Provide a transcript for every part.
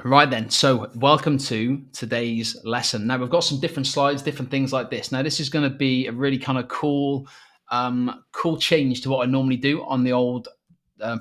Right then, so welcome to today's lesson. Now we've got some different slides, different things like this. Now this is going to be a really kind of cool change to what I normally do on the old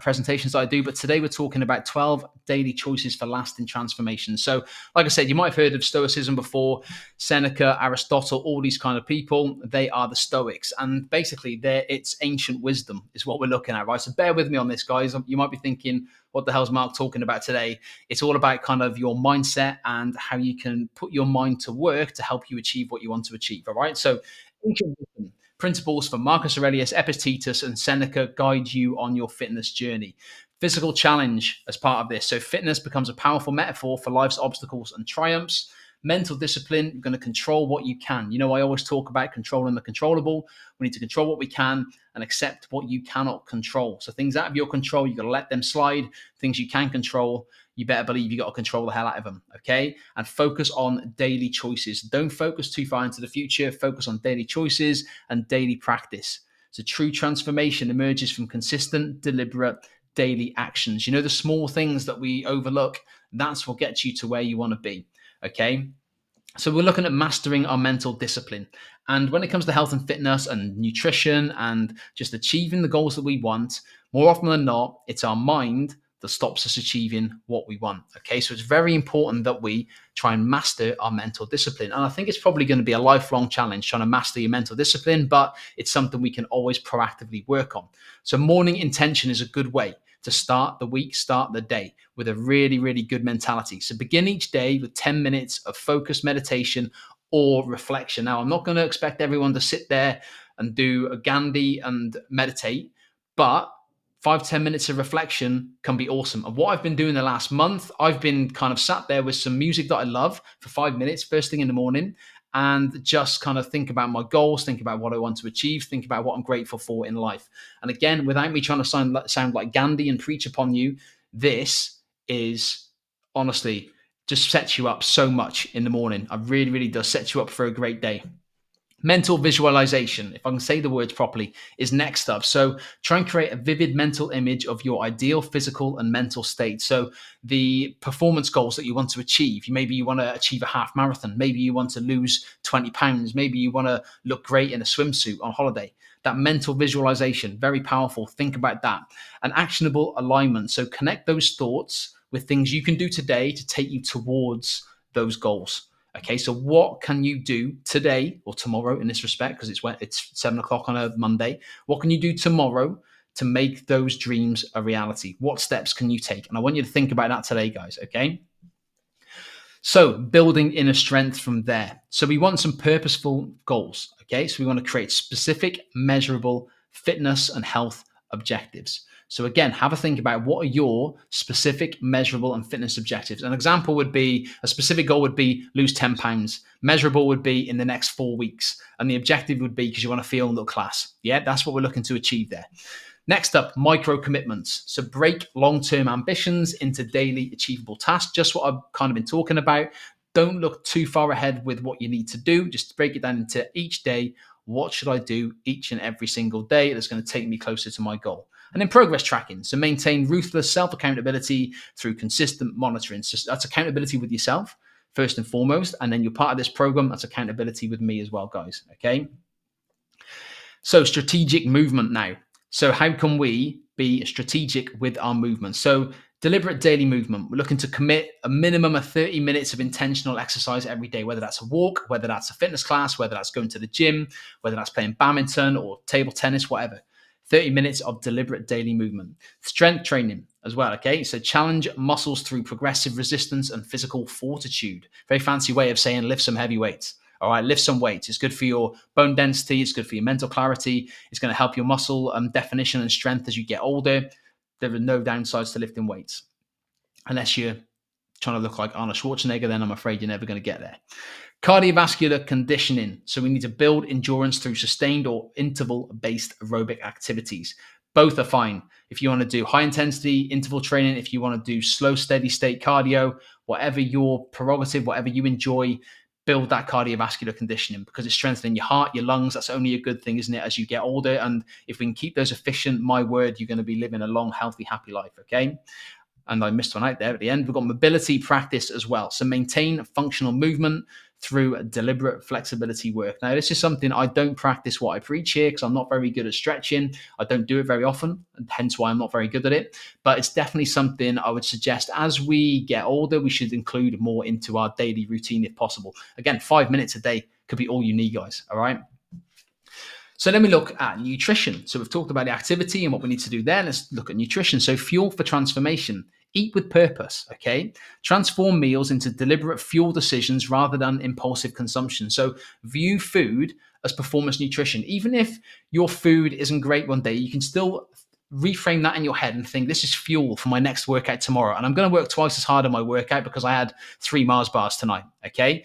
presentations that I do. But today we're talking about 12 daily choices for lasting transformation. So, like I said, you might have heard of stoicism before. Seneca, Aristotle, all these kind of people, they are the Stoics, and basically, it's ancient wisdom is what we're looking at, right? So bear with me on this, guys. You might be thinking, what the hell's Mark talking about today? It's all about kind of your mindset and how you can put your mind to work to help you achieve what you want to achieve. All right. So, ancient wisdom, principles from Marcus Aurelius, Epictetus, and Seneca guide you on your fitness journey. Physical challenge as part of this. So, fitness becomes a powerful metaphor for life's obstacles and triumphs. Mental discipline, you're going to control what you can. You know, I always talk about controlling the controllable. We need to control what we can and accept what you cannot control. So, things out of your control, you've got to let them slide. Things you can control, you better believe you got to control the hell out of them. Okay. And focus on daily choices. Don't focus too far into the future. Focus on daily choices and daily practice. So true transformation emerges from consistent, deliberate daily actions. You know, the small things that we overlook, that's what gets you to where you want to be. Okay. So we're looking at mastering our mental discipline. And when it comes to health and fitness and nutrition and just achieving the goals that we want, more often than not, it's our mind that stops us achieving what we want. Okay, so it's very important that we try and master our mental discipline. And I think it's probably going to be a lifelong challenge trying to master your mental discipline, but it's something we can always proactively work on. So morning intention is a good way to start the week, start the day with a really, really good mentality. So begin each day with 10 minutes of focused meditation or reflection. Now, I'm not going to expect everyone to sit there and do a Gandhi and meditate, but 5-10 minutes of reflection can be awesome. And what I've been doing the last month, I've been kind of sat there with some music that I love for 5 minutes first thing in the morning and just kind of think about my goals, think about what I want to achieve, think about what I'm grateful for in life. And again, without me trying to sound like Gandhi and preach upon you, this is honestly just sets you up so much in the morning. It really, really does set you up for a great day. Mental visualization, if I can say the words properly, is next up. So try and create a vivid mental image of your ideal physical and mental state. So the performance goals that you want to achieve, maybe you want to achieve a half marathon, maybe you want to lose 20 pounds, maybe you want to look great in a swimsuit on holiday. That mental visualization, very powerful. Think about that. An actionable alignment. So connect those thoughts with things you can do today to take you towards those goals. Okay, so what can you do today or tomorrow in this respect? Because it's 7 o'clock on a Monday. What can you do tomorrow to make those dreams a reality? What steps can you take? And I want you to think about that today, guys. Okay. So building inner strength from there. So we want some purposeful goals. Okay, so we want to create specific, measurable fitness and health objectives. So again, have a think about what are your specific, measurable, and fitness objectives. An example would be a specific goal would be lose 10 pounds. Measurable would be in the next 4 weeks. And the objective would be because you want to feel in look class. Yeah, that's what we're looking to achieve there. Next up, micro commitments. So break long-term ambitions into daily achievable tasks. Just what I've kind of been talking about. Don't look too far ahead with what you need to do. Just break it down into each day. What should I do each and every single day that's going to take me closer to my goal? And then progress tracking. So maintain ruthless self-accountability through consistent monitoring. So that's accountability with yourself, first and foremost. And then you're part of this program. That's accountability with me as well, guys. Okay. So strategic movement now. So how can we be strategic with our movement? So deliberate daily movement. We're looking to commit a minimum of 30 minutes of intentional exercise every day, whether that's a walk, whether that's a fitness class, whether that's going to the gym, whether that's playing badminton or table tennis, whatever. 30 minutes of deliberate daily movement. Strength training as well, okay? So challenge muscles through progressive resistance and physical fortitude. Very fancy way of saying lift some heavy weights. All right, lift some weights. It's good for your bone density. It's good for your mental clarity. It's going to help your muscle definition and strength as you get older. There are no downsides to lifting weights. Unless you're trying to look like Arnold Schwarzenegger, then I'm afraid you're never going to get there. Cardiovascular conditioning. So we need to build endurance through sustained or interval-based aerobic activities. Both are fine. If you want to do high intensity interval training, if you want to do slow, steady state cardio, whatever your prerogative, whatever you enjoy, build that cardiovascular conditioning because it's strengthening your heart, your lungs. That's only a good thing, isn't it, as you get older? And if we can keep those efficient, my word, you're going to be living a long, healthy, happy life, okay? and I missed one out there at the end. We've got mobility practice as well. So maintain functional movement through deliberate flexibility work. Now, this is something I don't practice what I preach here because I'm not very good at stretching. I don't do it very often, and hence why I'm not very good at it. But it's definitely something I would suggest as we get older, we should include more into our daily routine if possible. Again, 5 minutes a day could be all you need, guys. All right. So then we look at nutrition. So we've talked about the activity and what we need to do there. Let's look at nutrition. So fuel for transformation. Eat with purpose, okay? Transform meals into deliberate fuel decisions rather than impulsive consumption. So view food as performance nutrition. Even if your food isn't great one day, you can still reframe that in your head and think, this is fuel for my next workout tomorrow. And I'm going to work twice as hard on my workout because I had 3 Mars bars tonight, okay?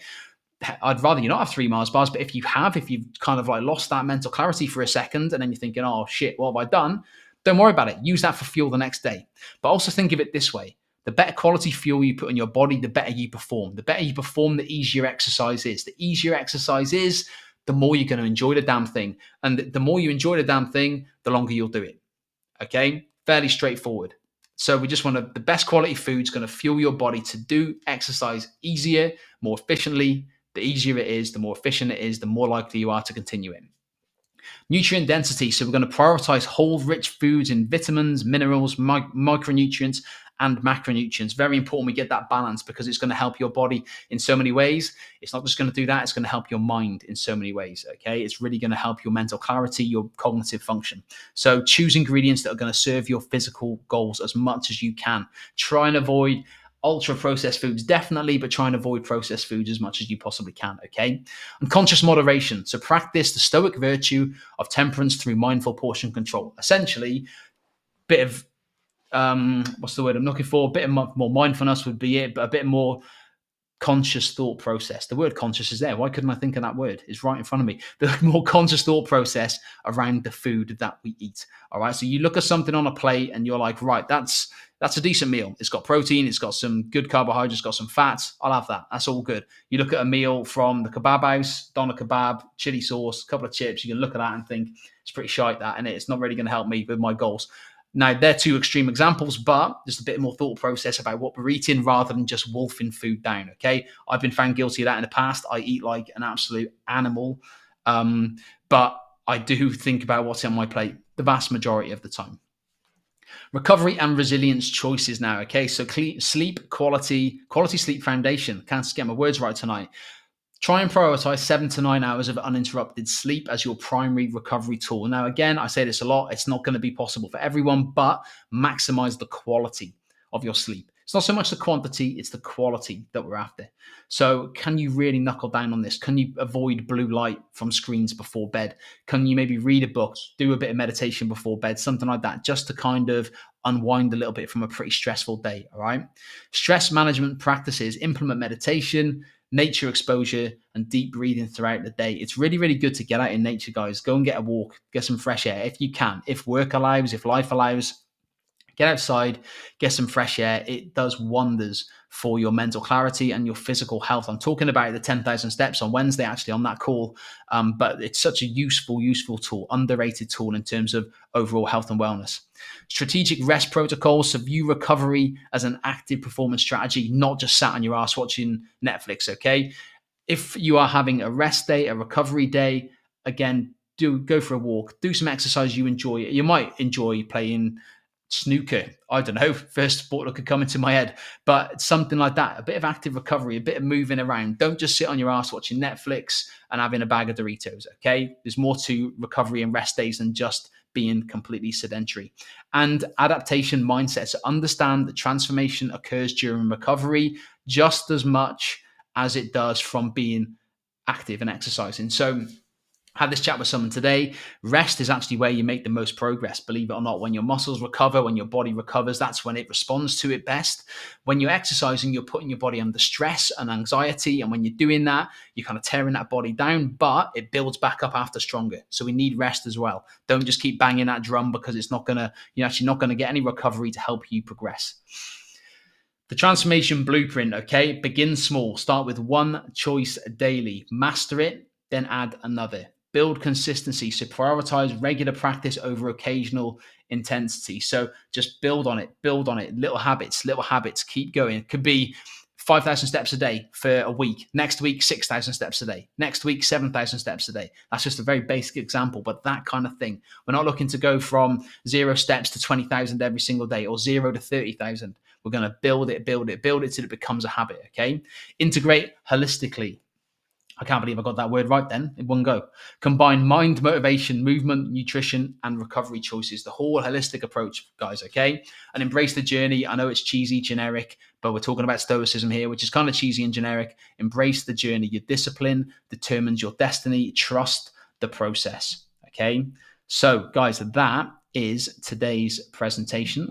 I'd rather you not have 3 Mars bars, but if you've kind of like lost that mental clarity for a second and then you're thinking, oh shit, what have I done? Don't worry about it. Use that for fuel the next day. But also think of it this way. The better quality fuel you put in your body, the better you perform. The better you perform, the easier exercise is. The easier exercise is, the more you're going to enjoy the damn thing. And the more you enjoy the damn thing, the longer you'll do it. Okay? Fairly straightforward. So we just want the best quality food is going to fuel your body to do exercise easier, more efficiently. The easier it is, the more efficient it is, the more likely you are to continue it. Nutrient density. So we're going to prioritize whole, rich foods in vitamins, minerals, micronutrients, and macronutrients. Very important we get that balance because it's going to help your body in so many ways. It's not just going to do that. It's going to help your mind in so many ways. Okay. It's really going to help your mental clarity, your cognitive function. So choose ingredients that are going to serve your physical goals as much as you can. Try and avoid ultra processed foods, definitely, but try and avoid processed foods as much as you possibly can, okay? And conscious moderation. So practice the stoic virtue of temperance through mindful portion control. Essentially, bit of, what's the word I'm looking for? A bit of more mindfulness would be it, but a bit more conscious thought process. The word conscious is there. Why couldn't I think of that word? It's right in front of me. The more conscious thought process around the food that we eat. All right. So you look at something on a plate and you're like, right, that's a decent meal. It's got protein. It's got some good carbohydrates. Got some fats. I'll have that. That's all good. You look at a meal from the kebab house, doner kebab, chili sauce, a couple of chips. You can look at that and think it's pretty shite that, and it's not really going to help me with my goals. Now, they're 2 extreme examples, but just a bit more thought process about what we're eating rather than just wolfing food down, okay? I've been found guilty of that in the past. I eat like an absolute animal, but I do think about what's on my plate the vast majority of the time. Recovery and resilience choices now, okay? So sleep, quality sleep foundation. Can't get my words right tonight. Try and prioritize 7 to 9 hours of uninterrupted sleep as your primary recovery tool. Now, again, I say this a lot. It's not going to be possible for everyone, but maximize the quality of your sleep. It's not so much the quantity, it's the quality that we're after. So can you really knuckle down on this? Can you avoid blue light from screens before bed? Can you maybe read a book, do a bit of meditation before bed, something like that, just to kind of unwind a little bit from a pretty stressful day, all right? Stress management practices, implement meditation, nature exposure, and deep breathing throughout the day. It's really, really good to get out in nature, guys. Go and get a walk, get some fresh air if you can. If work allows, if life allows, get outside, get some fresh air. It does wonders for your mental clarity and your physical health. I'm talking about the 10,000 steps on Wednesday, actually, on that call. But it's such a useful tool, underrated tool in terms of overall health and wellness. Strategic rest protocols. So view recovery as an active performance strategy, not just sat on your ass watching Netflix, okay? If you are having a rest day, a recovery day, again, go for a walk, do some exercise you enjoy. You might enjoy playing snooker. I don't know, first sport that could come into my head, but something like that, a bit of active recovery, a bit of moving around. Don't just sit on your ass watching Netflix and having a bag of Doritos, okay? There's more to recovery and rest days than just being completely sedentary. And adaptation mindset. So understand that transformation occurs during recovery just as much as it does from being active and exercising. So had this chat with someone today. Rest is actually where you make the most progress, believe it or not. When your muscles recover, when your body recovers, that's when it responds to it best. When you're exercising, you're putting your body under stress and anxiety. And when you're doing that, you're kind of tearing that body down, but it builds back up after stronger. So we need rest as well. Don't just keep banging that drum because you're actually not going to get any recovery to help you progress. The transformation blueprint, okay? Begin small. Start with one choice daily. Master it, then add another. build consistency. So prioritize regular practice over occasional intensity. So just build on it, little habits, keep going. It could be 5,000 steps a day for a week. Next week, 6,000 steps a day. Next week, 7,000 steps a day. That's just a very basic example, but that kind of thing. We're not looking to go from 0 steps to 20,000 every single day or 0 to 30,000. We're going to build it till it becomes a habit, okay? Integrate holistically. I can't believe I got that word right then in one go. Combine mind, motivation, movement, nutrition, and recovery choices. The whole holistic approach, guys, okay? And embrace the journey. I know it's cheesy, generic, but we're talking about stoicism here, which is kind of cheesy and generic. Embrace the journey. Your discipline determines your destiny. Trust the process, okay? So, guys, that is today's presentation.